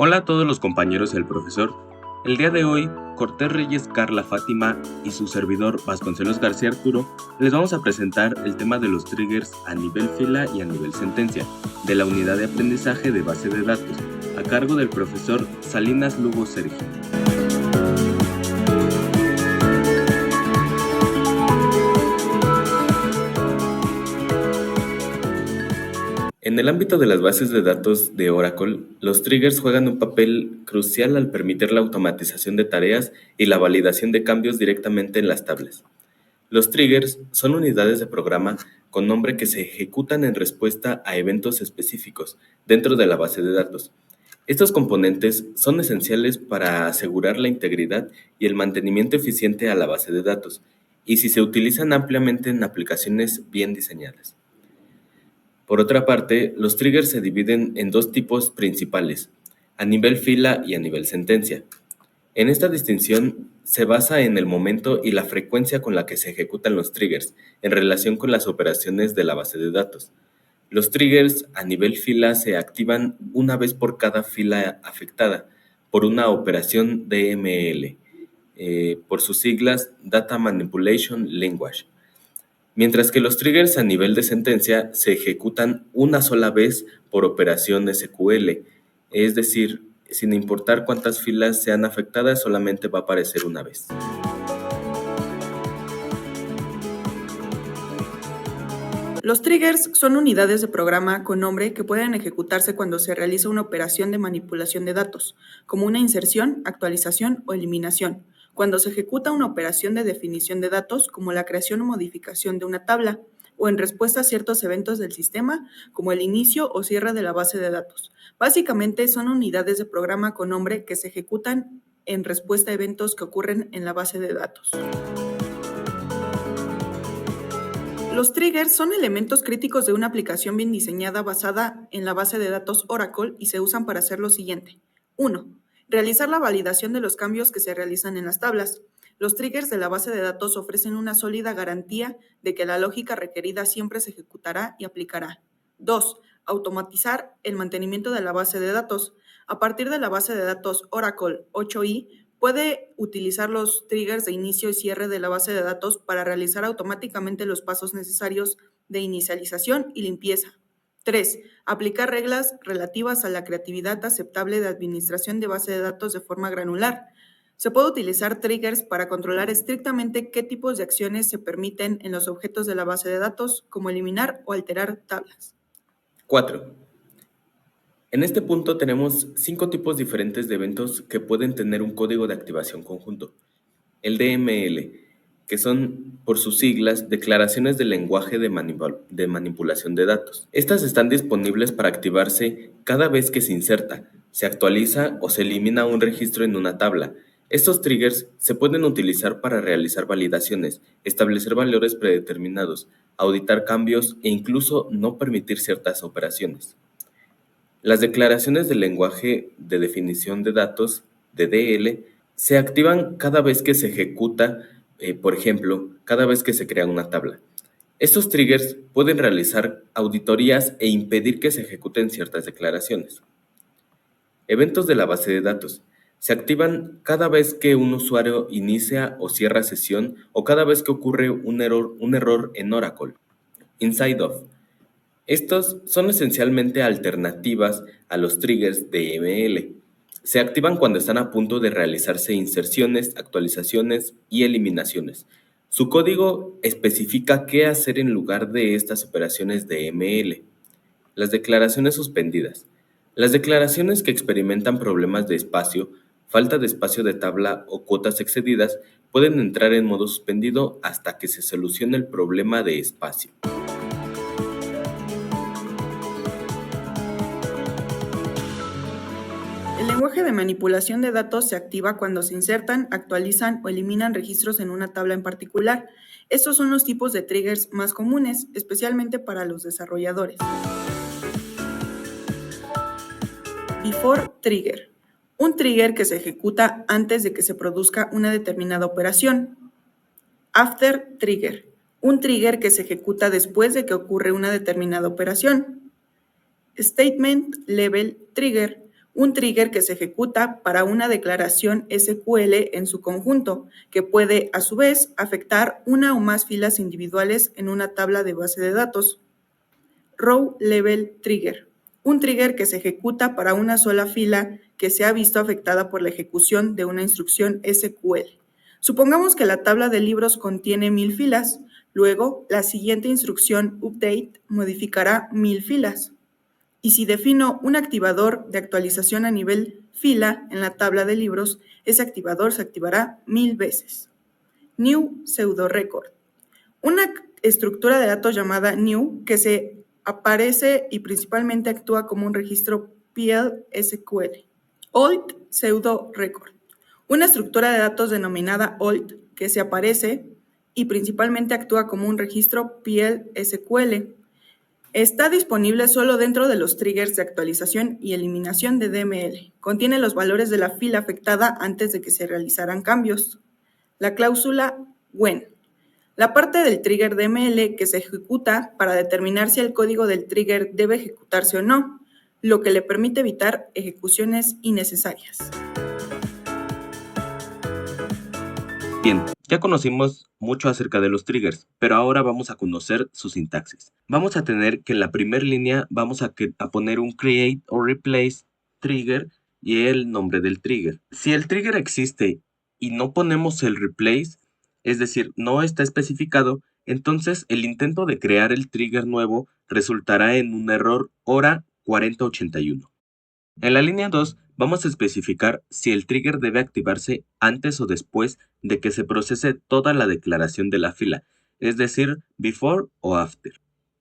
Hola a todos los compañeros del profesor. El día de hoy, Cortés Reyes, Carla Fátima y su servidor Vasconcelos García Arturo les vamos a presentar el tema de los triggers a nivel fila y a nivel sentencia de la unidad de aprendizaje de base de datos, a cargo del profesor Salinas Lugo Sergio. En el ámbito de las bases de datos de Oracle, los triggers juegan un papel crucial al permitir la automatización de tareas y la validación de cambios directamente en las tablas. Los triggers son unidades de programa con nombre que se ejecutan en respuesta a eventos específicos dentro de la base de datos. Estos componentes son esenciales para asegurar la integridad y el mantenimiento eficiente a la base de datos, y si se utilizan ampliamente en aplicaciones bien diseñadas. Por otra parte, los triggers se dividen en dos tipos principales, a nivel fila y a nivel sentencia. En esta distinción se basa en el momento y la frecuencia con la que se ejecutan los triggers en relación con las operaciones de la base de datos. Los triggers a nivel fila se activan una vez por cada fila afectada por una operación DML, por sus siglas Data Manipulation Language, mientras que los triggers a nivel de sentencia se ejecutan una sola vez por operación SQL, es decir, sin importar cuántas filas sean afectadas, solamente va a aparecer una vez. Los triggers son unidades de programa con nombre que pueden ejecutarse cuando se realiza una operación de manipulación de datos, como una inserción, actualización o eliminación, cuando se ejecuta una operación de definición de datos, como la creación o modificación de una tabla, o en respuesta a ciertos eventos del sistema, como el inicio o cierre de la base de datos. Básicamente son unidades de programa con nombre que se ejecutan en respuesta a eventos que ocurren en la base de datos. Los triggers son elementos críticos de una aplicación bien diseñada basada en la base de datos Oracle y se usan para hacer lo siguiente. 1. Realizar la validación de los cambios que se realizan en las tablas. Los triggers de la base de datos ofrecen una sólida garantía de que la lógica requerida siempre se ejecutará y aplicará. 2. Automatizar el mantenimiento de la base de datos. A partir de la base de datos Oracle 8i, puede utilizar los triggers de inicio y cierre de la base de datos para realizar automáticamente los pasos necesarios de inicialización y limpieza. 3. Aplicar reglas relativas a la creatividad aceptable de administración de base de datos de forma granular. Se puede utilizar triggers para controlar estrictamente qué tipos de acciones se permiten en los objetos de la base de datos, como eliminar o alterar tablas. 4. En este punto tenemos 5 tipos diferentes de eventos que pueden tener un código de activación conjunto. El DML, que son, por sus siglas, declaraciones de lenguaje de manipulación de datos. Estas están disponibles para activarse cada vez que se inserta, se actualiza o se elimina un registro en una tabla. Estos triggers se pueden utilizar para realizar validaciones, establecer valores predeterminados, auditar cambios e incluso no permitir ciertas operaciones. Las declaraciones del lenguaje de definición de datos, DDL, se activan cada vez que se ejecuta, por ejemplo, cada vez que se crea una tabla. Estos triggers pueden realizar auditorías e impedir que se ejecuten ciertas declaraciones. Eventos de la base de datos. Se activan cada vez que un usuario inicia o cierra sesión o cada vez que ocurre un error en Oracle. Inside of. Estos son esencialmente alternativas a los triggers de ML. Se activan cuando están a punto de realizarse inserciones, actualizaciones y eliminaciones. Su código especifica qué hacer en lugar de estas operaciones de ML. Las declaraciones suspendidas. Las declaraciones que experimentan problemas de espacio, falta de espacio de tabla o cuotas excedidas pueden entrar en modo suspendido hasta que se solucione el problema de espacio. El lenguaje de manipulación de datos se activa cuando se insertan, actualizan o eliminan registros en una tabla en particular. Estos son los tipos de triggers más comunes, especialmente para los desarrolladores. Before trigger. Un trigger que se ejecuta antes de que se produzca una determinada operación. After trigger. Un trigger que se ejecuta después de que ocurre una determinada operación. Statement level trigger. un trigger que se ejecuta para una declaración SQL en su conjunto, que puede, a su vez, afectar una o más filas individuales en una tabla de base de datos. Row Level Trigger, un trigger que se ejecuta para una sola fila que se ha visto afectada por la ejecución de una instrucción SQL. Supongamos que la tabla de libros contiene 1000 filas, luego la siguiente instrucción update modificará 1000 filas. Y si defino un activador de actualización a nivel fila en la tabla de libros, ese activador se activará 1000 veces. New Pseudo Record, una estructura de datos llamada new que se aparece y principalmente actúa como un registro PL/SQL. Old Pseudo Record, una estructura de datos denominada old que se aparece y principalmente actúa como un registro PL/SQL. Está disponible solo dentro de los triggers de actualización y eliminación de DML. Contiene los valores de la fila afectada antes de que se realizaran cambios. La cláusula when, la parte del trigger DML que se ejecuta para determinar si el código del trigger debe ejecutarse o no, lo que le permite evitar ejecuciones innecesarias. Bien, ya conocimos mucho acerca de los triggers, pero ahora vamos a conocer su sintaxis. Vamos a tener que en la primera línea vamos a poner un create o replace trigger y el nombre del trigger. Si el trigger existe y no ponemos el replace, es decir, no está especificado, entonces el intento de crear el trigger nuevo resultará en un error hora 4081. En la línea 2 vamos a especificar si el trigger debe activarse antes o después de que se procese toda la declaración de la fila, es decir, before o after.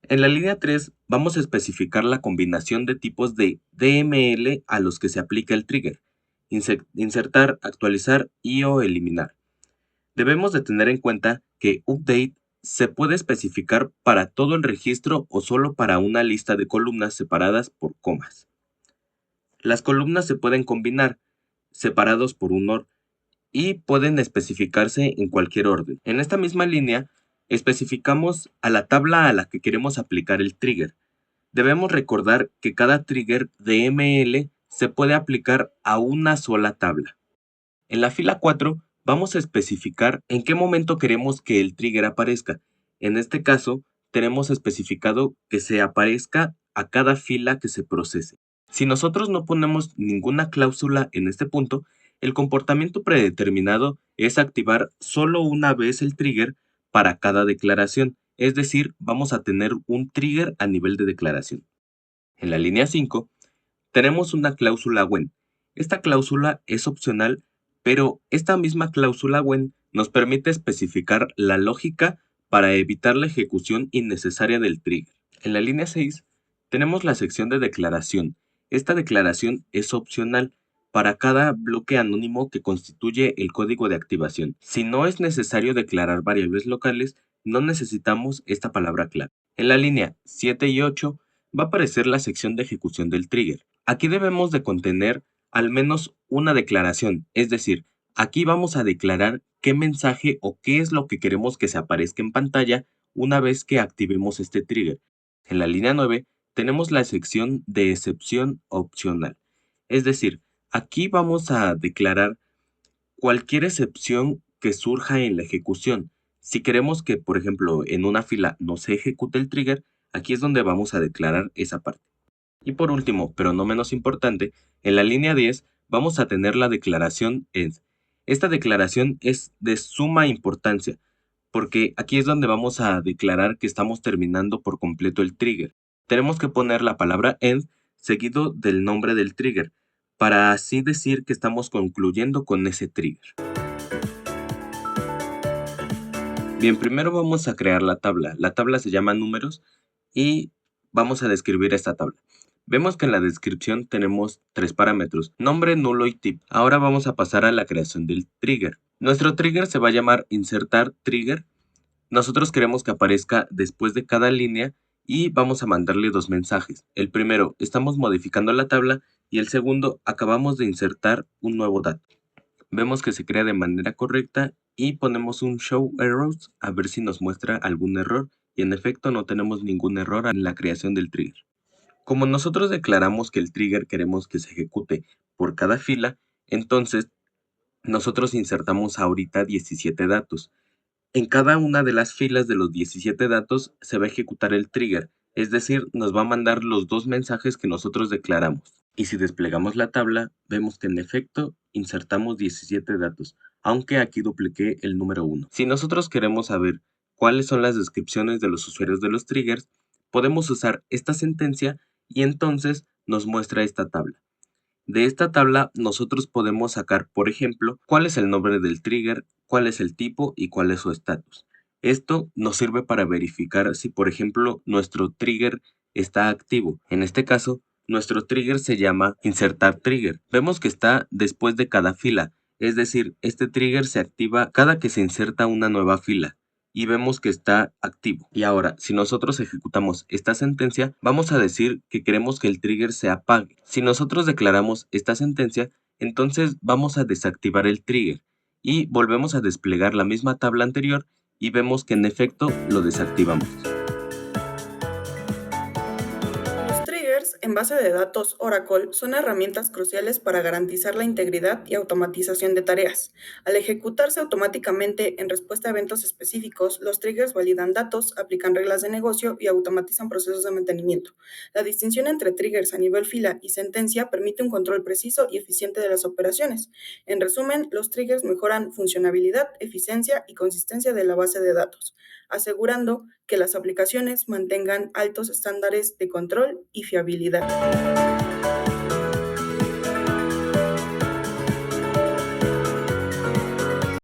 En la línea 3 vamos a especificar la combinación de tipos de DML a los que se aplica el trigger, insertar, actualizar y o eliminar. Debemos de tener en cuenta que update se puede especificar para todo el registro o solo para una lista de columnas separadas por comas. Las columnas se pueden combinar, separados por un OR, y pueden especificarse en cualquier orden. En esta misma línea, especificamos a la tabla a la que queremos aplicar el trigger. Debemos recordar que cada trigger de ML se puede aplicar a una sola tabla. En la fila 4, vamos a especificar en qué momento queremos que el trigger aparezca. En este caso, tenemos especificado que se aparezca a cada fila que se procese. Si nosotros no ponemos ninguna cláusula en este punto, el comportamiento predeterminado es activar solo una vez el trigger para cada declaración, es decir, vamos a tener un trigger a nivel de declaración. En la línea 5, tenemos una cláusula when. Esta cláusula es opcional, pero esta misma cláusula when nos permite especificar la lógica para evitar la ejecución innecesaria del trigger. En la línea 6, tenemos la sección de declaración. Esta declaración es opcional para cada bloque anónimo que constituye el código de activación. Si no es necesario declarar variables locales, no necesitamos esta palabra clave. En la línea 7 y 8 va a aparecer la sección de ejecución del trigger. Aquí debemos de contener al menos una declaración, es decir, aquí vamos a declarar qué mensaje o qué es lo que queremos que se aparezca en pantalla una vez que activemos este trigger. En la línea 9 tenemos la sección de excepción opcional, es decir, aquí vamos a declarar cualquier excepción que surja en la ejecución. Si queremos que, por ejemplo, en una fila no se ejecute el trigger, aquí es donde vamos a declarar esa parte. Y por último, pero no menos importante, en la línea 10 vamos a tener la declaración end. Esta declaración es de suma importancia, porque aquí es donde vamos a declarar que estamos terminando por completo el trigger. Tenemos que poner la palabra end seguido del nombre del trigger, para así decir que estamos concluyendo con ese trigger. Bien, primero vamos a crear la tabla. La tabla se llama números y vamos a describir esta tabla. Vemos que en la descripción tenemos 3 parámetros, nombre, nulo y tip. Ahora vamos a pasar a la creación del trigger. Nuestro trigger se va a llamar insertar trigger. Nosotros queremos que aparezca después de cada línea y vamos a mandarle 2 mensajes. El primero, estamos modificando la tabla y el segundo, acabamos de insertar un nuevo dato. Vemos que se crea de manera correcta y ponemos un show errors a ver si nos muestra algún error y en efecto no tenemos ningún error en la creación del trigger. Como nosotros declaramos que el trigger queremos que se ejecute por cada fila, entonces nosotros insertamos ahorita 17 datos. En cada una de las filas de los 17 datos se va a ejecutar el trigger, es decir, nos va a mandar los dos mensajes que nosotros declaramos. Y si desplegamos la tabla, vemos que en efecto insertamos 17 datos, aunque aquí dupliqué el número 1. Si nosotros queremos saber cuáles son las descripciones de los usuarios de los triggers, podemos usar esta sentencia y entonces nos muestra esta tabla. De esta tabla nosotros podemos sacar, por ejemplo, cuál es el nombre del trigger, cuál es el tipo y cuál es su estatus. Esto nos sirve para verificar si, por ejemplo, nuestro trigger está activo. En este caso, nuestro trigger se llama insertar trigger. Vemos que está después de cada fila, es decir, este trigger se activa cada que se inserta una nueva fila y vemos que está activo. Y ahora, si nosotros ejecutamos esta sentencia, vamos a decir que queremos que el trigger se apague. Si nosotros declaramos esta sentencia, entonces vamos a desactivar el trigger y volvemos a desplegar la misma tabla anterior y vemos que en efecto lo desactivamos. Los triggers en base de datos Oracle son herramientas cruciales para garantizar la integridad y automatización de tareas. Al ejecutarse automáticamente en respuesta a eventos específicos, los triggers validan datos, aplican reglas de negocio y automatizan procesos de mantenimiento. La distinción entre triggers a nivel fila y sentencia permite un control preciso y eficiente de las operaciones. En resumen, los triggers mejoran funcionalidad, eficiencia y consistencia de la base de datos, asegurando que las aplicaciones mantengan altos estándares de control y fiabilidad.